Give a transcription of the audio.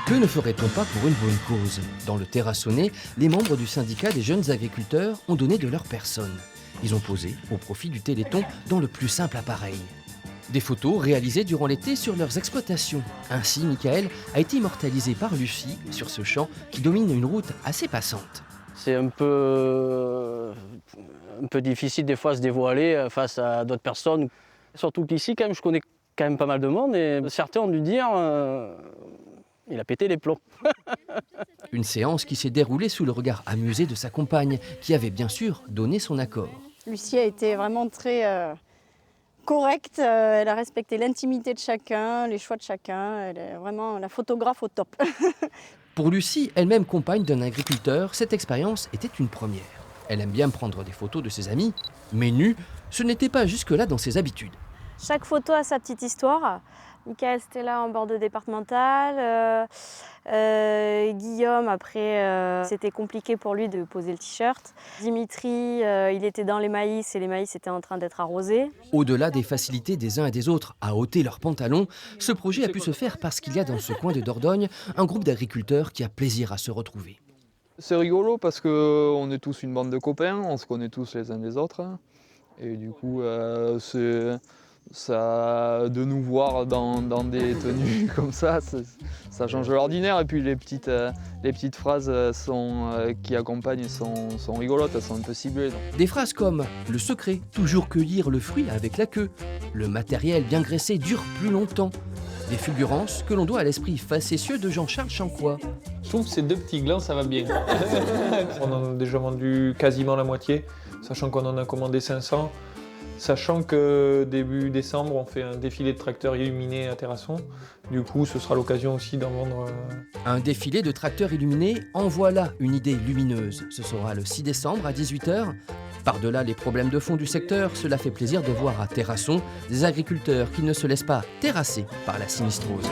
Que ne ferait-on pas pour une bonne cause? Dans le Terrassonnais, les membres du syndicat des jeunes agriculteurs ont donné de leur personne. Ils ont posé au profit du Téléthon dans le plus simple appareil. Des photos réalisées durant l'été sur leurs exploitations. Ainsi, Michael a été immortalisé par Lucie sur ce champ qui domine une route assez passante. C'est un peu difficile des fois de se dévoiler face à d'autres personnes. Surtout qu'ici, quand même, je connais quand même pas mal de monde et certains ont dû dire il a pété les plombs. Une séance qui s'est déroulée sous le regard amusé de sa compagne, qui avait bien sûr donné son accord. Lucie a été vraiment très correcte, elle a respecté l'intimité de chacun, les choix de chacun, elle est vraiment la photographe au top. Pour Lucie, elle-même compagne d'un agriculteur, cette expérience était une première. Elle aime bien prendre des photos de ses amis, mais nue, ce n'était pas jusque-là dans ses habitudes. Chaque photo a sa petite histoire. Michael, c'était là en bord de départemental. Guillaume, après, c'était compliqué pour lui de poser le t-shirt. Dimitri, il était dans les maïs et les maïs étaient en train d'être arrosés. Au-delà des facilités des uns et des autres à ôter leurs pantalons, ce projet a pu se faire parce qu'il y a dans ce coin de Dordogne un groupe d'agriculteurs qui a plaisir à se retrouver. C'est rigolo parce qu'on est tous une bande de copains, on se connaît tous les uns des autres. Et du coup, ça, de nous voir dans des tenues comme ça change de l'ordinaire. Et puis les petites phrases qui accompagnent sont rigolotes, elles sont un peu ciblées. Donc. Des phrases comme « le secret, toujours cueillir le fruit avec la queue »,« le matériel bien graissé dure plus longtemps », des fulgurances que l'on doit à l'esprit facétieux de Jean-Charles Chancois. Je trouve que ces 2 petits glands, ça va bien. On en a déjà vendu quasiment la moitié, sachant qu'on en a commandé 500. Sachant que début décembre, on fait un défilé de tracteurs illuminés à Terrasson. Du coup, ce sera l'occasion aussi d'en vendre. Un défilé de tracteurs illuminés, en voilà une idée lumineuse. Ce sera le 6 décembre à 18 h. Par-delà les problèmes de fond du secteur, cela fait plaisir de voir à Terrasson des agriculteurs qui ne se laissent pas terrasser par la sinistrose.